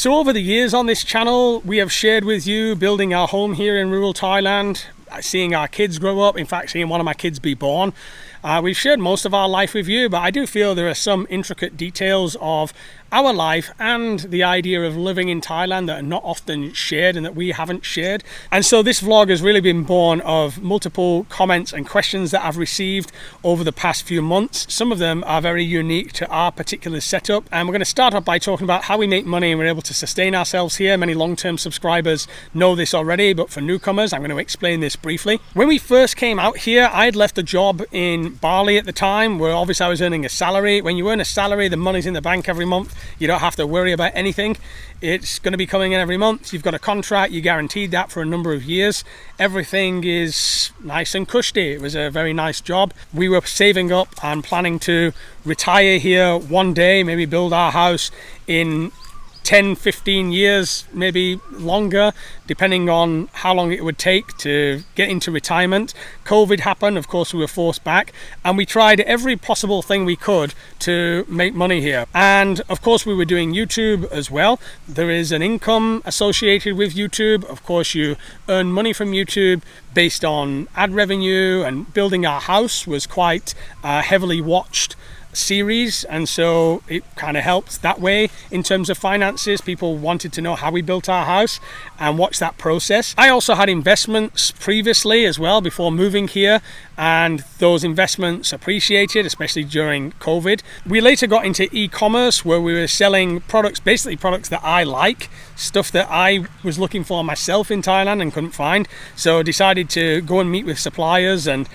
So over the years on this channel, we have shared with you building our home here in rural Thailand, seeing our kids grow up, in fact seeing one of my kids be born. We've shared most of our life with you, but I do feel there are some intricate details of our life and the idea of living in Thailand that are not often shared and that we haven't shared. And so this vlog has really been born of multiple comments and questions that I've received over the past few months. Some of them are very unique to our particular setup. And we're going to start off by talking about how we make money and we're able to sustain ourselves here. Many long-term subscribers know this already, but for newcomers, I'm going to explain this briefly. When we first came out here, I had left a job in Bali at the time where obviously I was earning a salary. When you earn a salary, the money's in the bank every month. You don't have to worry about anything. It's going to be coming in every month. You've got a contract, you're guaranteed that for a number of years. Everything is nice and cushy. It was a very nice job. We were saving up and planning to retire here one day, maybe build our house in 10-15 years, maybe longer, depending on how long it would take to get into retirement. COVID happened, of course we were forced back, and we tried every possible thing we could to make money here. And of course we were doing YouTube as well. There is an income associated with YouTube. Of course you earn money from YouTube based on ad revenue, and building our house was quite heavily watched series, and so it kind of helped that way in terms of finances. People wanted to know how we built our house and watch that process. I also had investments previously as well before moving here, and those investments appreciated, especially during COVID. We later got into e-commerce where we were selling products, basically products that I like, stuff that I was looking for myself in Thailand and couldn't find, so decided to go and meet with suppliers and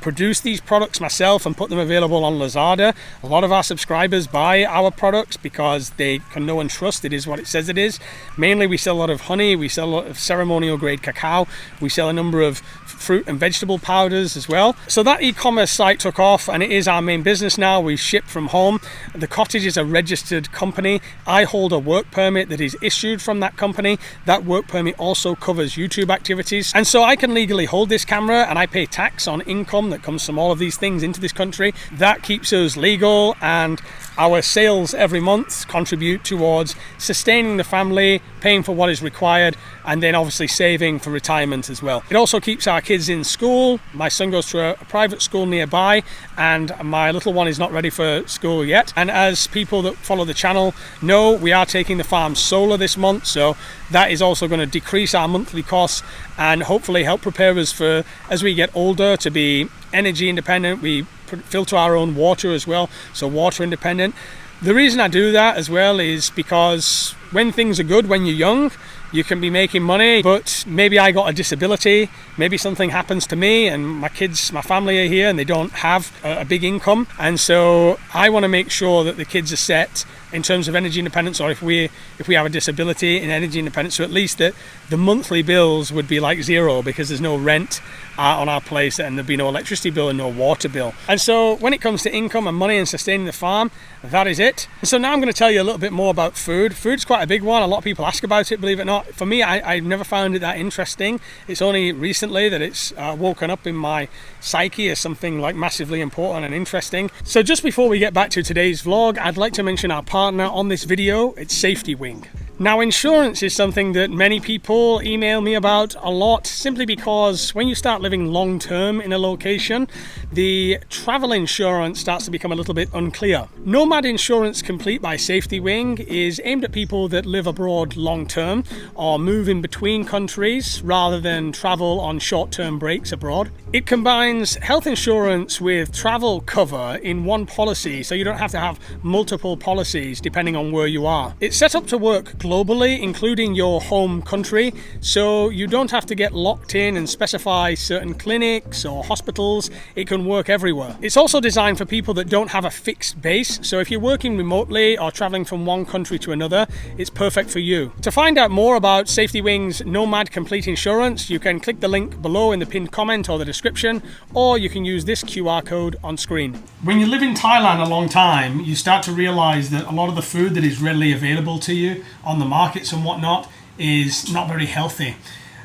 produce these products myself and put them available on Lazada. A lot of our subscribers buy our products because they can know and trust it is what it says it is. Mainly we sell a lot of honey, we sell a lot of ceremonial grade cacao, we sell a number of fruit and vegetable powders as well. So that e-commerce site took off and it is our main business now. We ship from home. The cottage is a registered company. I hold a work permit that is issued from that company. That work permit also covers YouTube activities, and so I can legally hold this camera and I pay tax on income that comes from all of these things into this country. That keeps us legal, and our sales every month contribute towards sustaining the family, paying for what is required, and then obviously saving for retirement as well. It also keeps our kids in school. My son goes to a private school nearby, and my little one is not ready for school yet. And as people that follow the channel know, we are taking the farm solar this month, so that is also going to decrease our monthly costs and hopefully help prepare us for, as we get older, to be energy independent. We filter our own water as well, so water independent. The reason I do that as well is because when things are good, when you're young, you can be making money, but maybe I got a disability, maybe something happens to me and my kids, my family are here and they don't have a big income, and so I want to make sure that the kids are set in terms of energy independence, or if we have a disability in energy independence, so at least that the monthly bills would be like zero because there's no rent on our place and there'd be no electricity bill and no water bill. And so when it comes to income and money and sustaining the farm, that is it. And so now I'm going to tell you a little bit more about food. Food's quite a big one. A lot of people ask about it, believe it or not. For me, I've never found it that interesting. It's only recently that it's woken up in my psyche as something like massively important and interesting. So just before we get back to today's vlog, I'd like to mention our partner on this video. It's Safety Wing. Now, insurance is something that many people email me about a lot, simply because when you start living long term in a location, the travel insurance starts to become a little bit unclear. Nomad Insurance Complete by Safety Wing is aimed at people that live abroad long term or move in between countries rather than travel on short term breaks abroad. It combines health insurance with travel cover in one policy, so you don't have to have multiple policies depending on where you are. It's set up to work globally, including your home country, so you don't have to get locked in and specify certain clinics or hospitals. It can work everywhere. It's also designed for people that don't have a fixed base, so if you're working remotely or traveling from one country to another, it's perfect for you. To find out more about Safety Wing's Nomad Complete Insurance, you can click the link below in the pinned comment or the description, or you can use this QR code on screen. When you live in Thailand a long time, you start to realize that a lot of the food that is readily available to you on the markets and whatnot is not very healthy.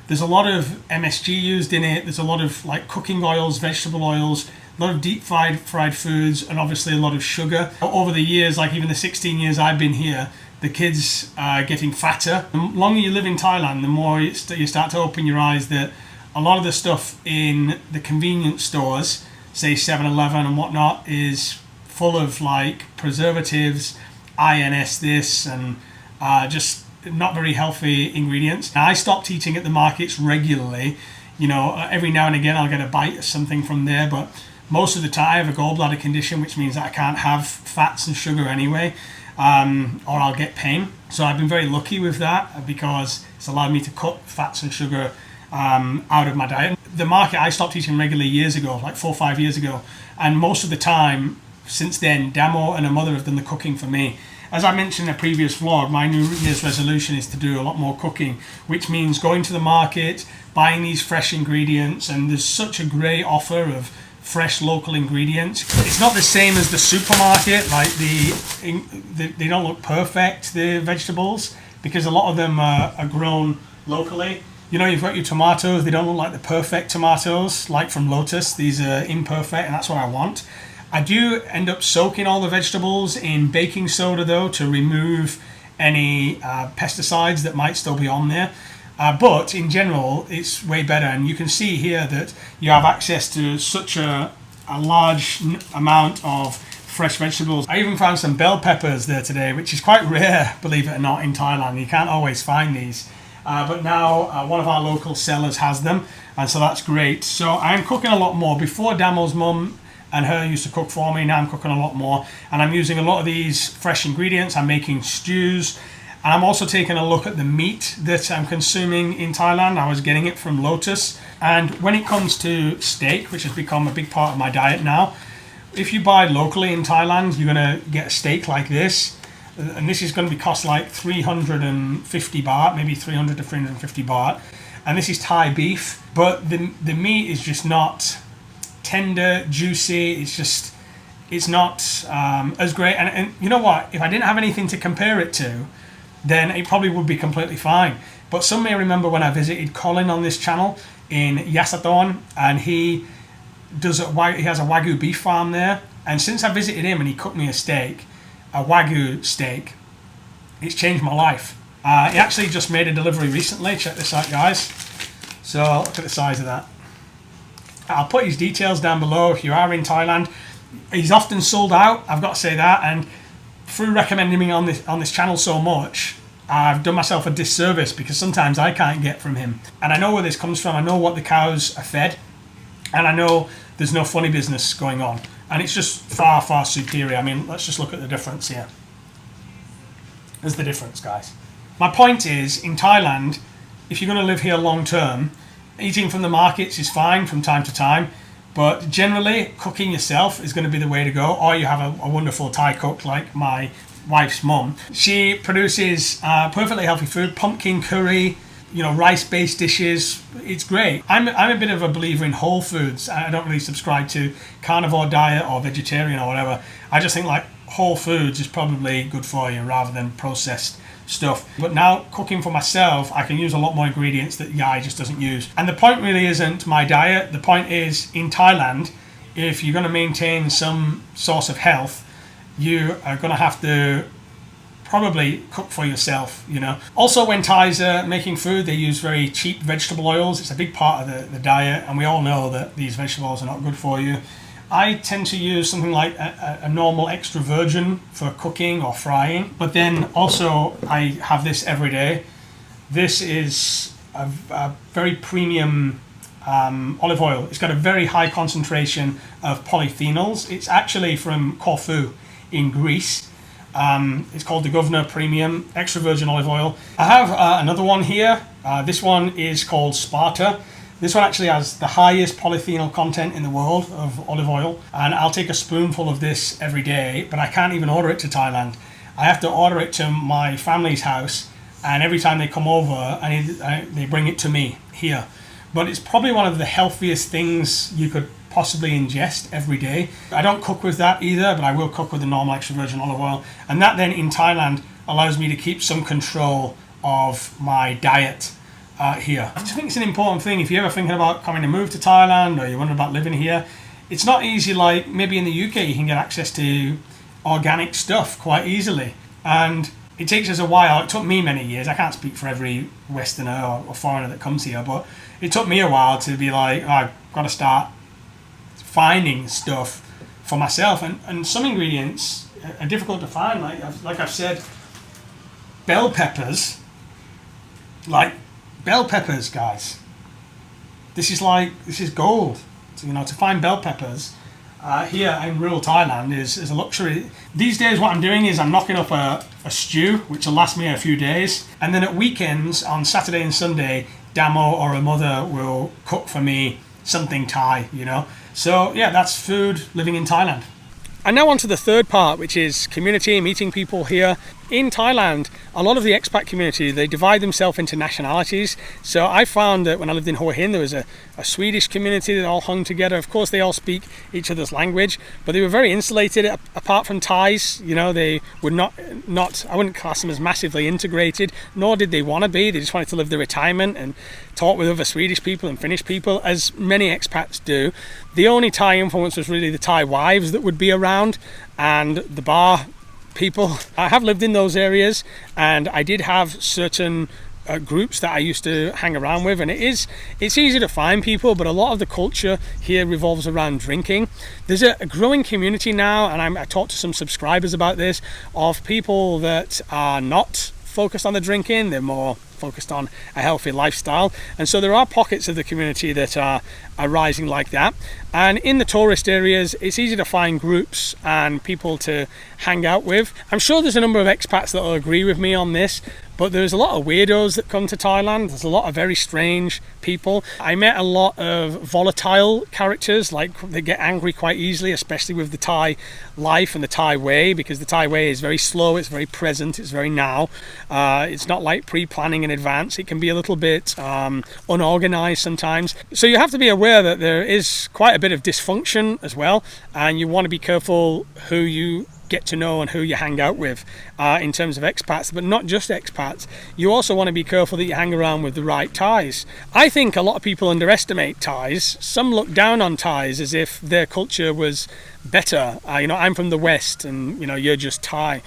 There's a lot of MSG used in it. There's a lot of like cooking oils, vegetable oils, a lot of deep fried foods, and obviously a lot of sugar. Over the years, like even the 16 years I've been here, the kids are getting fatter. The longer you live in Thailand, the more you start to open your eyes that a lot of the stuff in the convenience stores, say 7-Eleven and whatnot, is full of like preservatives, INS this, and just not very healthy ingredients. Now, I stopped eating at the markets regularly. You know, every now and again I'll get a bite of something from there, but most of the time I have a gallbladder condition, which means that I can't have fats and sugar anyway, or I'll get pain. So I've been very lucky with that because it's allowed me to cut fats and sugar out of my diet. The market I stopped eating regularly years ago, like 4 or 5 years ago, and most of the time since then, Damo and her mother have done the cooking for me. As I mentioned in a previous vlog, my New Year's resolution is to do a lot more cooking, which means going to the market, buying these fresh ingredients, and there's such a great offer of fresh local ingredients. It's not the same as the supermarket, like they don't look perfect, the vegetables, because a lot of them are grown locally. You know, you've got your tomatoes, they don't look like the perfect tomatoes, like from Lotus. These are imperfect, and that's what I want. I do end up soaking all the vegetables in baking soda though to remove any pesticides that might still be on there. But in general, it's way better. And you can see here that you have access to such a large amount of fresh vegetables. I even found some bell peppers there today, which is quite rare, believe it or not, in Thailand. You can't always find these. But now one of our local sellers has them, and so that's great. So I'm cooking a lot more. Before, Damo's mum and her used to cook for me. Now I'm cooking a lot more, and I'm using a lot of these fresh ingredients. I'm making stews, and I'm also taking a look at the meat that I'm consuming in Thailand. I was getting it from Lotus. And when it comes to steak, which has become a big part of my diet now, if you buy locally in Thailand, you're going to get a steak like this, and this is going to be cost like 350 baht, maybe 300 to 350 baht, and this is Thai beef, but the meat is just not tender, juicy. It's not as great. And you know what? If I didn't have anything to compare it to, then it probably would be completely fine. But some may remember when I visited Colin on this channel in Yasathon, and he has a Wagyu beef farm there. And since I visited him and he cooked me a Wagyu steak, it's changed my life. He actually just made a delivery recently. Check this out, guys. So look at the size of that. I'll put his details down below if you are in Thailand. He's often sold out, I've got to say that, and through recommending me on this channel so much, I've done myself a disservice because sometimes I can't get from him. And I know where this comes from. I know what the cows are fed, and I know there's no funny business going on. And it's just far, far superior. I mean, let's just look at the difference here. There's the difference, guys. My point is, in Thailand, if you're going to live here long term, eating from the markets is fine from time to time, but generally cooking yourself is going to be the way to go. Or you have a wonderful Thai cook like my wife's mum. She produces perfectly healthy food, pumpkin curry, you know, rice-based dishes. It's great. I'm a bit of a believer in whole foods. I don't really subscribe to carnivore diet or vegetarian or whatever. I just think like whole foods is probably good for you rather than processed stuff. But now cooking for myself, I can use a lot more ingredients that Yai just doesn't use. And the point really isn't my diet. The point is, in Thailand, if you're going to maintain some source of health, you are going to have to probably cook for yourself, you know. Also, when Thais are making food, they use very cheap vegetable oils. It's a big part of the diet, and we all know that these vegetables are not good for you. I tend to use something like a normal extra virgin for cooking or frying, but then also I have this every day. This is a very premium olive oil. It's got a very high concentration of polyphenols. It's actually from Corfu in Greece. It's called the Governor Premium Extra Virgin Olive Oil. I have another one here. This one is called Sparta. This one actually has the highest polyphenol content in the world of olive oil, and I'll take a spoonful of this every day, but I can't even order it to Thailand. I have to order it to my family's house, and every time they come over, they bring it to me here. But it's probably one of the healthiest things you could possibly ingest every day. I don't cook with that either, but I will cook with the normal extra virgin olive oil, and that then in Thailand allows me to keep some control of my diet here. I think it's an important thing if you're ever thinking about coming to move to Thailand or you're wondering about living here. It's not easy like maybe in the UK you can get access to organic stuff quite easily, and it takes us a while. It took me many years. I can't speak for every Westerner or foreigner that comes here, but it took me a while to be like, oh, I've got to start finding stuff for myself. And some ingredients are difficult to find. Like I've said, bell peppers. Like bell peppers, guys. This is gold. So, to find bell peppers here in rural Thailand is a luxury. These days what I'm doing is I'm knocking up a stew, which will last me a few days. And then at weekends, on Saturday and Sunday, Damo or a mother will cook for me something Thai, So yeah, that's food living in Thailand. And now on to the third part, which is community, meeting people here. In Thailand, a lot of the expat community, they divide themselves into nationalities. So I found that when I lived in Hua Hin, there was a Swedish community that all hung together. Of course, they all speak each other's language, but they were very insulated apart from Thais. They were not, I wouldn't class them as massively integrated, nor did they want to be. They just wanted to live their retirement and talk with other Swedish people and Finnish people, as many expats do. The only Thai influence was really the Thai wives that would be around and the bar people. I have lived in those areas, and I did have certain groups that I used to hang around with, and it's easy to find people, but a lot of the culture here revolves around drinking. There's a growing community now, and I talked to some subscribers about this, of people that are not focused on the drinking. They're more focused on a healthy lifestyle, and so there are pockets of the community that are rising like that. And in the tourist areas, it's easy to find groups and people to hang out with. I'm sure there's a number of expats that will agree with me on this, but there's a lot of weirdos that come to Thailand. There's a lot of very strange people. I met a lot of volatile characters, like they get angry quite easily, especially with the Thai life and the Thai way, because the Thai way is very slow, it's very present, it's very now. It's not like pre-planning in advance. It can be a little bit unorganized sometimes. So you have to be aware that there is quite a bit of dysfunction as well, and you want to be careful who you get to know and who you hang out with in terms of expats, but not just expats. You also want to be careful that you hang around with the right Thais. I think a lot of people underestimate Thais. Some look down on Thais as if their culture was better. I'm from the West and you're just Thai.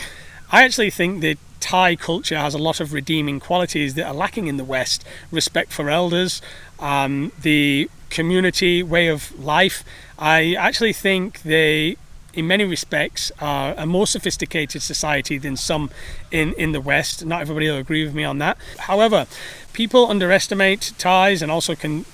I actually think that Thai culture has a lot of redeeming qualities that are lacking in the West. Respect for elders, the community way of life. I actually think they, in many respects, are a more sophisticated society than some in the West. Not everybody will agree with me on that. However, people underestimate Thais and also can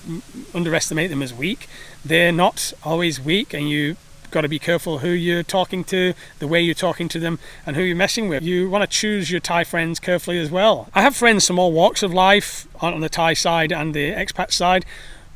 underestimate them as weak. They're not always weak, and you've got to be careful who you're talking to, the way you're talking to them, and who you're messing with. You want to choose your Thai friends carefully as well. I have friends from all walks of life on the Thai side and the expat side.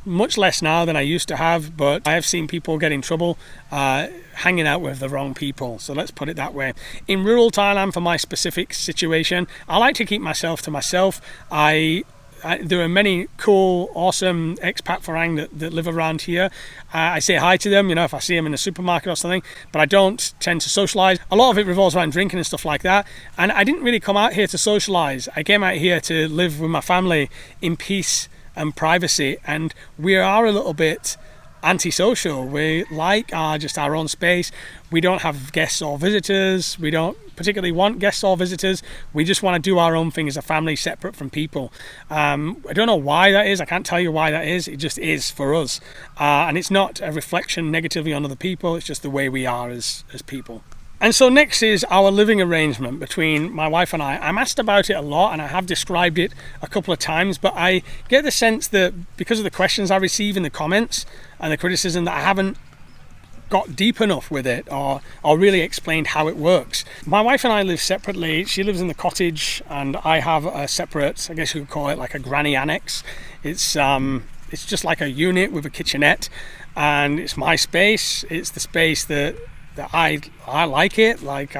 Much less now than I used to have, but I have seen people get in trouble hanging out with the wrong people. So let's put it that way. In rural Thailand, for my specific situation, I like to keep myself to myself. There are many cool, awesome expat Farang that live around here. I say hi to them, if I see them in the supermarket or something, but I don't tend to socialize. A lot of it revolves around drinking and stuff like that. And I didn't really come out here to socialize. I came out here to live with my family in peace and privacy, and we are a little bit antisocial. We like just our own space. We don't have guests or visitors. We don't particularly want guests or visitors. We just want to do our own thing as a family, separate from people. I don't know why that is. I can't tell you why that is. It just is for us, and it's not a reflection negatively on other people. It's just the way we are as people. And so next is our living arrangement between my wife and I. I'm asked about it a lot, and I have described it a couple of times, but I get the sense that because of the questions I receive in the comments and the criticism, that I haven't got deep enough with it or really explained how it works. My wife and I live separately. She lives in the cottage, and I have a separate, I guess you could call it like a granny annex. It's just like a unit with a kitchenette, and it's my space. It's the space that I like it. Like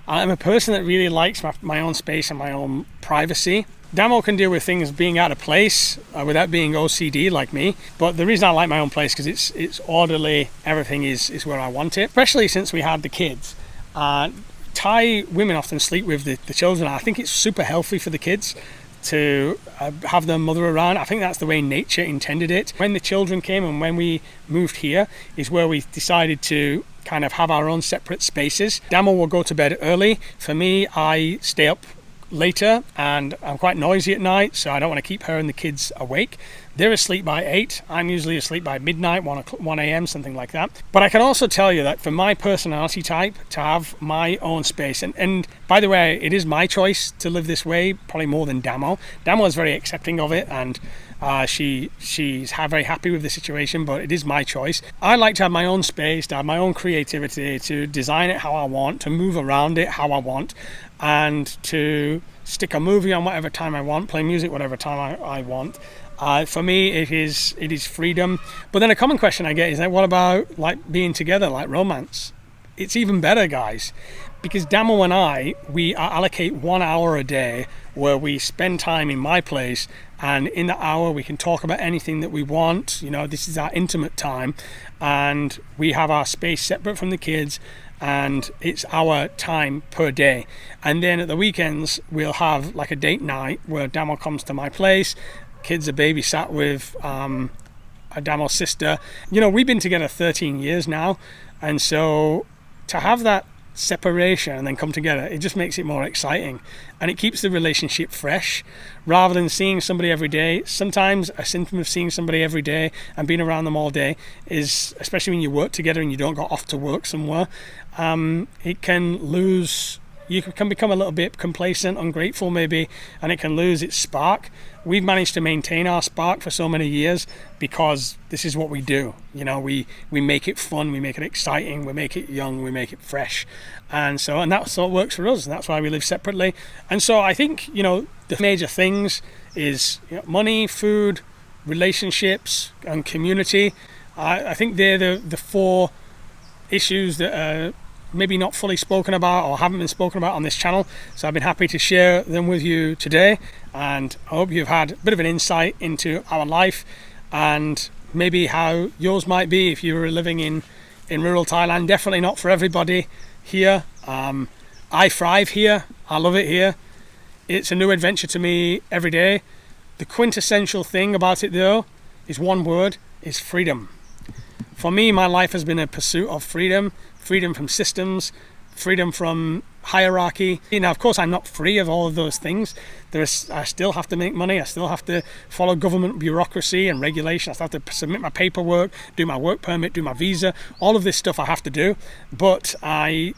I'm a person that really likes my own space and my own privacy. Damo can deal with things being out of place without being OCD like me. But the reason I like my own place because it's orderly. Everything is where I want it. Especially since we had the kids. Thai women often sleep with the children. I think it's super healthy for the kids to have their mother around. I think that's the way nature intended it. When the children came and when we moved here is where we decided to kind of have our own separate spaces. Damo will go to bed early. For me, I stay up later and I'm quite noisy at night, so I don't want to keep her and the kids awake. They're asleep by 8. I'm usually asleep by midnight, 1 a.m., something like that. But I can also tell you that for my personality type, to have my own space, and by the way, it is my choice to live this way, probably more than Damo. Damo is very accepting of it, and she's very happy with the situation, but it is my choice. I like to have my own space, to have my own creativity, to design it how I want, to move around it how I want, and to stick a movie on whatever time I want, play music whatever time I want. For me, it is freedom. But then a common question I get is, like, what about like being together, like romance? It's even better, guys, because Damo and we allocate 1 hour a day where we spend time in my place, and in the hour we can talk about anything that we want. You know, this is our intimate time, and we have our space separate from the kids, and it's our time per day. And then at the weekends we'll have like a date night where Damo comes to my place. Kids are babysat with a Damo's sister. You know, we've been together 13 years now, and so to have that separation and then come together, it just makes it more exciting, and it keeps the relationship fresh rather than seeing somebody every day. Sometimes a symptom of seeing somebody every day and being around them all day is, especially when you work together and you don't go off to work somewhere, it can lose, you can become a little bit complacent, ungrateful maybe, and it can lose its spark. We've managed to maintain our spark for so many years because this is what we do. You know, we make it fun, we make it exciting, we make it young, we make it fresh. And that's what works for us, and that's why we live separately. And so I think, you know, the major things is, you know, money, food, relationships, and community. I think they're the 4 issues that are maybe not fully spoken about or haven't been spoken about on this channel, so I've been happy to share them with you today, and I hope you've had a bit of an insight into our life and maybe how yours might be if you were living in rural Thailand. Definitely not for everybody here. I thrive here, I love it here. It's a new adventure to me every day. The quintessential thing about it though is one word, is freedom. For me, my life has been a pursuit of freedom from systems, freedom from hierarchy. You know, of course, I'm not free of all of those things. I still have to make money. I still have to follow government bureaucracy and regulation. I still have to submit my paperwork, do my work permit, do my visa. All of this stuff I have to do. But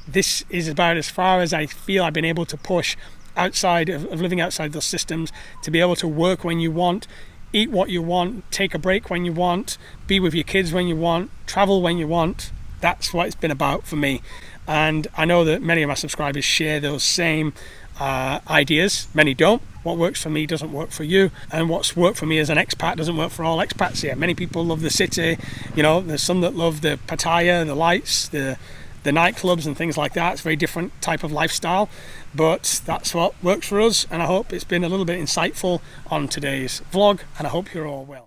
this is about as far as I feel I've been able to push outside of living outside those systems, to be able to work when you want, eat what you want, take a break when you want, be with your kids when you want, travel when you want. That's what it's been about for me, and I know that many of my subscribers share those same ideas. Many don't. What works for me doesn't work for you, and what's worked for me as an expat doesn't work for all expats here. Many people love the city. You know, there's some that love the Pattaya, the lights, the nightclubs and things like that. It's a very different type of lifestyle, but that's what works for us, and I hope it's been a little bit insightful on today's vlog, and I hope you're all well.